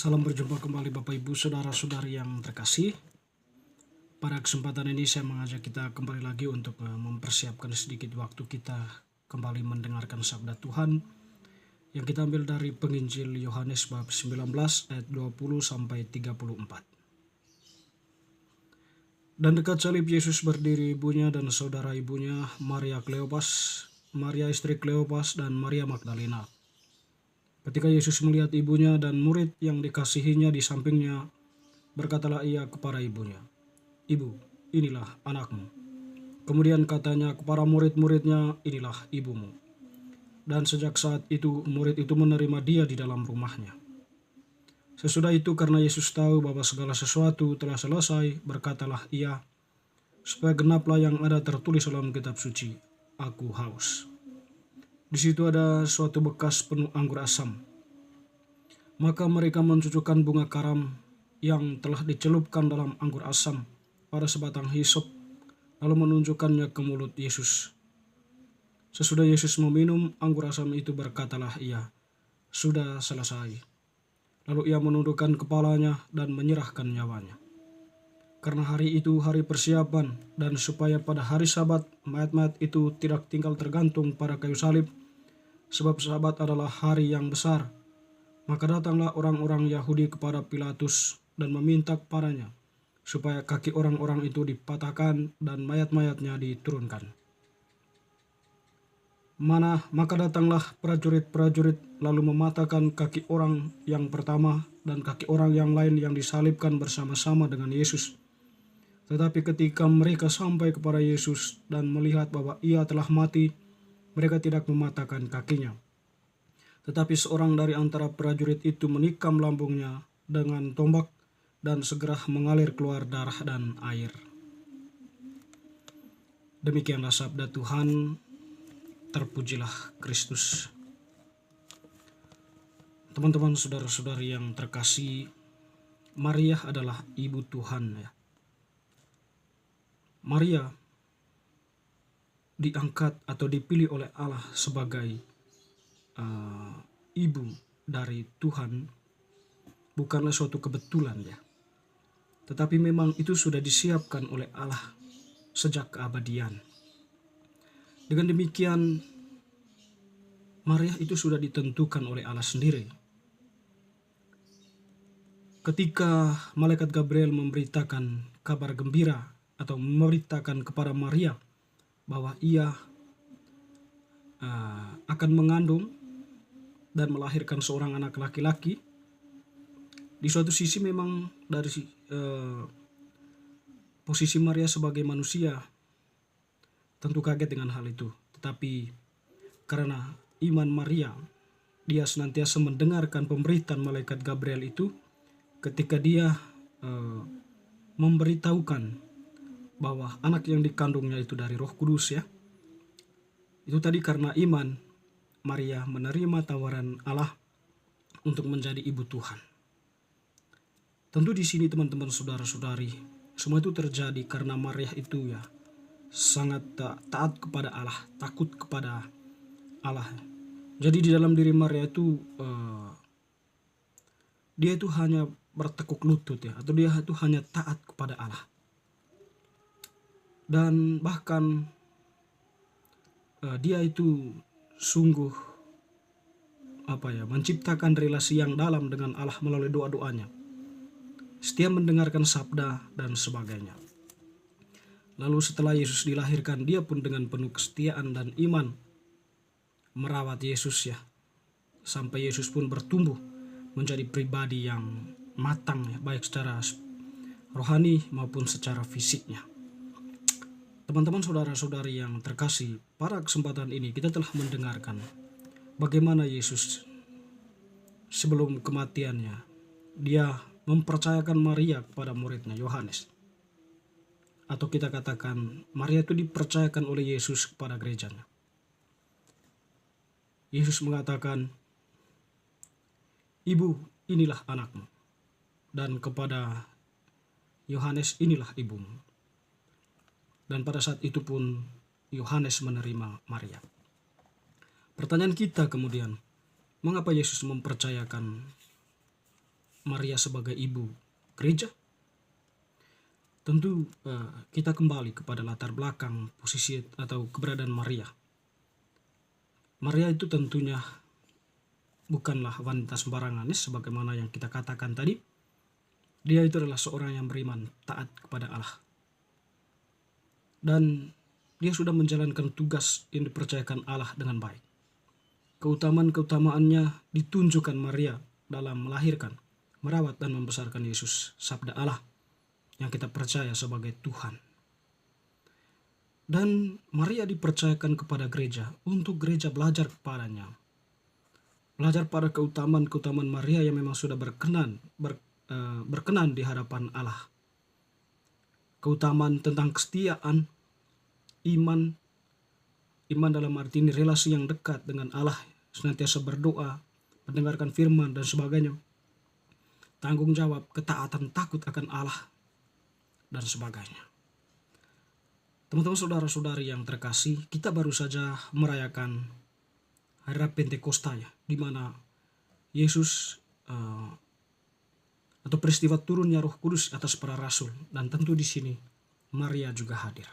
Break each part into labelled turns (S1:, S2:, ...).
S1: Salam berjumpa kembali Bapak Ibu Saudara-saudari yang terkasih. Pada kesempatan ini saya mengajak kita kembali lagi untuk mempersiapkan sedikit waktu kita kembali mendengarkan sabda Tuhan yang kita ambil dari penginjil Yohanes bab 19 ayat 20 sampai 34. Dan dekat salib Yesus berdiri ibunya dan saudara ibunya, Maria Kleopas, Maria istri Kleopas, dan Maria Magdalena. Ketika Yesus melihat ibunya dan murid yang dikasihinya di sampingnya, berkatalah ia kepada ibunya, "Ibu, inilah anakmu." Kemudian katanya kepada murid-muridnya, "Inilah ibumu." Dan sejak saat itu murid itu menerima dia di dalam rumahnya. Sesudah itu karena Yesus tahu bahwa segala sesuatu telah selesai, berkatalah ia, supaya genaplah yang ada tertulis dalam kitab suci, "Aku haus." Di situ ada suatu bekas penuh anggur asam. Maka mereka mencucukkan bunga karam yang telah dicelupkan dalam anggur asam pada sebatang hisop, lalu menunjukkannya ke mulut Yesus. Sesudah Yesus meminum anggur asam itu, berkatalah ia, "Sudah selesai." Lalu ia menundukkan kepalanya dan menyerahkan nyawanya. Karena hari itu hari persiapan, dan supaya pada hari Sabat mayat-mayat itu tidak tinggal tergantung pada kayu salib, sebab Sabat adalah hari yang besar, maka datanglah orang-orang Yahudi kepada Pilatus dan meminta kepadanya supaya kaki orang-orang itu dipatahkan dan mayat-mayatnya diturunkan. Maka datanglah prajurit-prajurit lalu mematahkan kaki orang yang pertama dan kaki orang yang lain yang disalibkan bersama-sama dengan Yesus. Tetapi ketika mereka sampai kepada Yesus dan melihat bahwa ia telah mati, mereka tidak mematahkan kakinya. Tetapi seorang dari antara prajurit itu menikam lambungnya dengan tombak, dan segera mengalir keluar darah dan air. Demikianlah sabda Tuhan. Terpujilah Kristus. Teman-teman, saudara-saudari yang terkasih, Maria adalah ibu Tuhan ya. Maria diangkat atau dipilih oleh Allah sebagai ibu dari Tuhan bukanlah suatu kebetulan ya. Tetapi memang itu sudah disiapkan oleh Allah sejak keabadian. Dengan demikian, Maria itu sudah ditentukan oleh Allah sendiri. Ketika malaikat Gabriel memberitakan kabar gembira atau memberitakan kepada Maria bahwa ia akan mengandung dan melahirkan seorang anak laki-laki, di suatu sisi memang dari posisi Maria sebagai manusia tentu kaget dengan hal itu. Tetapi karena iman Maria, dia senantiasa mendengarkan pemberitaan malaikat Gabriel itu ketika dia memberitahukan bahwa anak yang dikandungnya itu dari Roh Kudus ya. Itu tadi karena iman Maria menerima tawaran Allah untuk menjadi ibu Tuhan. Tentu di sini teman-teman saudara-saudari, semua itu terjadi karena Maria itu ya sangat taat kepada Allah, takut kepada Allah. Jadi di dalam diri Maria itu dia itu hanya bertekuk lutut ya, atau dia itu hanya taat kepada Allah. Dan bahkan dia itu sungguh menciptakan relasi yang dalam dengan Allah melalui doa-doanya. Setia mendengarkan sabda dan sebagainya. Lalu setelah Yesus dilahirkan, dia pun dengan penuh kesetiaan dan iman merawat Yesus ya, sampai Yesus pun bertumbuh menjadi pribadi yang matang ya, baik secara rohani maupun secara fisiknya. Teman-teman saudara-saudari yang terkasih, pada kesempatan ini kita telah mendengarkan bagaimana Yesus sebelum kematiannya, dia mempercayakan Maria kepada muridnya Yohanes. Atau kita katakan Maria itu dipercayakan oleh Yesus kepada gerejanya. Yesus mengatakan, "Ibu, inilah anakmu." Dan kepada Yohanes, "Inilah ibumu." Dan pada saat itu pun Yohanes menerima Maria. Pertanyaan kita kemudian, mengapa Yesus mempercayakan Maria sebagai ibu gereja? Tentu kita kembali kepada latar belakang posisi atau keberadaan Maria. Maria itu tentunya bukanlah wanita sembarangan, sebagaimana yang kita katakan tadi. Dia itu adalah seorang yang beriman, taat kepada Allah. Dan dia sudah menjalankan tugas yang dipercayakan Allah dengan baik. Keutamaan-keutamaannya ditunjukkan Maria dalam melahirkan, merawat dan membesarkan Yesus, sabda Allah yang kita percaya sebagai Tuhan. Dan Maria dipercayakan kepada gereja untuk gereja belajar kepadanya. Belajar pada keutamaan-keutamaan Maria yang memang sudah berkenan di hadapan Allah. Keutamaan tentang kesetiaan, iman dalam arti ini relasi yang dekat dengan Allah, senantiasa berdoa, mendengarkan firman dan sebagainya. Tanggung jawab, ketaatan, takut akan Allah dan sebagainya. Teman-teman saudara-saudari yang terkasih, kita baru saja merayakan hari Pentakosta ya, di mana Yesus atau peristiwa turunnya Roh Kudus atas para rasul, dan tentu di sini Maria juga hadir.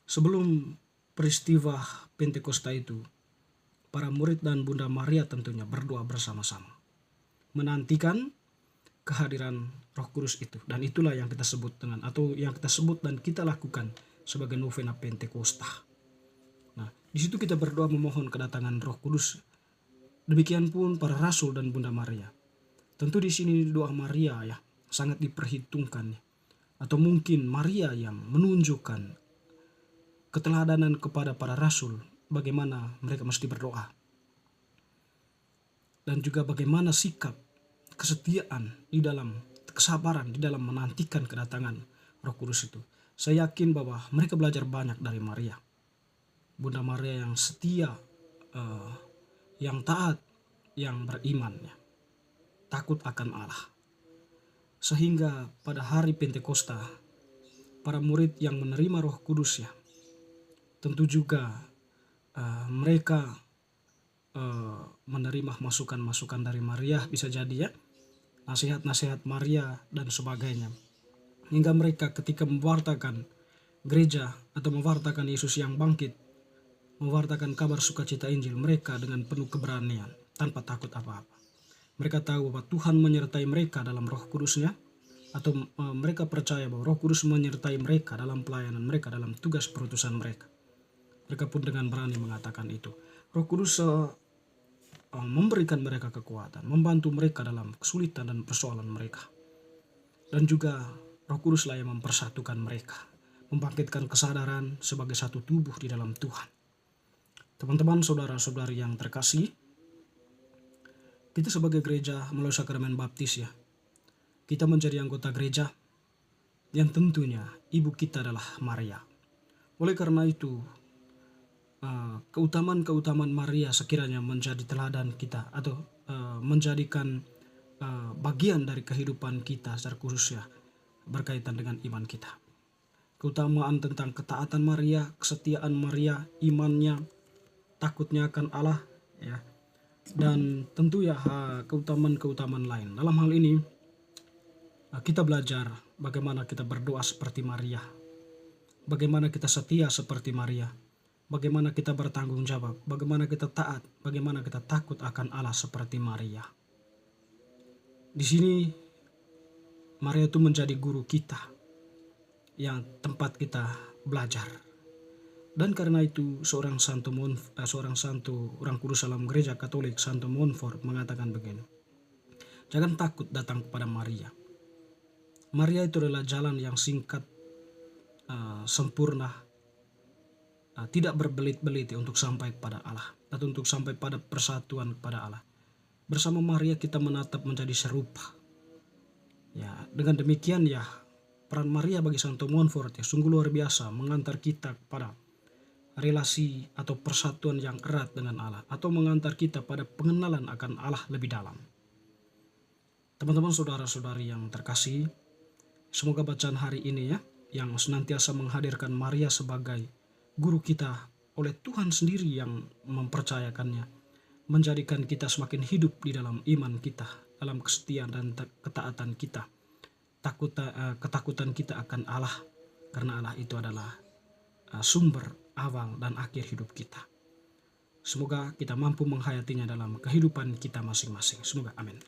S1: Sebelum peristiwa Pentakosta itu, para murid dan Bunda Maria tentunya berdoa bersama-sama, menantikan kehadiran Roh Kudus itu, dan itulah yang kita sebut dan kita lakukan sebagai novena Pentakosta. Nah, di situ kita berdoa memohon kedatangan Roh Kudus. Demikian pun para rasul dan Bunda Maria. Tentu di sini doa Maria ya sangat diperhitungkan, atau mungkin Maria yang menunjukkan keteladanan kepada para rasul bagaimana mereka mesti berdoa, dan juga bagaimana sikap kesetiaan di dalam kesabaran di dalam menantikan kedatangan Roh Kudus itu. Saya yakin bahwa mereka belajar banyak dari Maria, Bunda Maria yang setia, yang taat, yang beriman ya, takut akan Allah. Sehingga pada hari Pentakosta, para murid yang menerima Roh Kudus ya, tentu juga mereka menerima masukan-masukan dari Maria, bisa jadi ya, nasihat-nasihat Maria dan sebagainya. Hingga mereka ketika mewartakan gereja atau mewartakan Yesus yang bangkit, mewartakan kabar sukacita Injil, mereka dengan penuh keberanian, tanpa takut apa-apa. Mereka tahu bahwa Tuhan menyertai mereka dalam Roh Kudus-Nya, atau mereka percaya bahwa Roh Kudus menyertai mereka dalam pelayanan mereka, dalam tugas perutusan mereka. Mereka pun dengan berani mengatakan itu. Roh Kudus memberikan mereka kekuatan, membantu mereka dalam kesulitan dan persoalan mereka. Dan juga Roh Kuduslah yang mempersatukan mereka, membangkitkan kesadaran sebagai satu tubuh di dalam Tuhan. Teman-teman, saudara-saudari yang terkasih, kita sebagai gereja melalui sakramen baptis ya, kita menjadi anggota gereja yang tentunya ibu kita adalah Maria. Oleh karena itu, keutamaan-keutamaan Maria sekiranya menjadi teladan kita, atau menjadikan bagian dari kehidupan kita secara khusus ya, berkaitan dengan iman kita. Keutamaan tentang ketaatan Maria, kesetiaan Maria, imannya, takutnya akan Allah ya, dan tentu ya keutamaan-keutamaan lain. Dalam hal ini kita belajar bagaimana kita berdoa seperti Maria, bagaimana kita setia seperti Maria, bagaimana kita bertanggung jawab, bagaimana kita taat, bagaimana kita takut akan Allah seperti Maria. Di sini Maria itu menjadi guru kita, yang tempat kita belajar. Dan karena itu seorang orang kudus dalam gereja Katolik, Santo Montfort, mengatakan begini: jangan takut datang kepada Maria. Maria itu adalah jalan yang singkat, sempurna, tidak berbelit-belit untuk sampai kepada Allah, atau untuk sampai pada persatuan kepada Allah. Bersama Maria kita menatap menjadi serupa. Ya, dengan demikian ya, peran Maria bagi Santo Montfort ya sungguh luar biasa, mengantar kita kepada relasi atau persatuan yang erat dengan Allah, atau mengantar kita pada pengenalan akan Allah lebih dalam. Teman-teman, saudara-saudari yang terkasih, semoga bacaan hari ini ya, yang senantiasa menghadirkan Maria sebagai guru kita oleh Tuhan sendiri yang mempercayakannya, menjadikan kita semakin hidup di dalam iman kita, dalam kesetiaan dan ketaatan kita. Ketakutan kita akan Allah, karena Allah itu adalah sumber, awal, dan akhir hidup kita. Semoga kita mampu menghayatinya dalam kehidupan kita masing-masing. Semoga amin.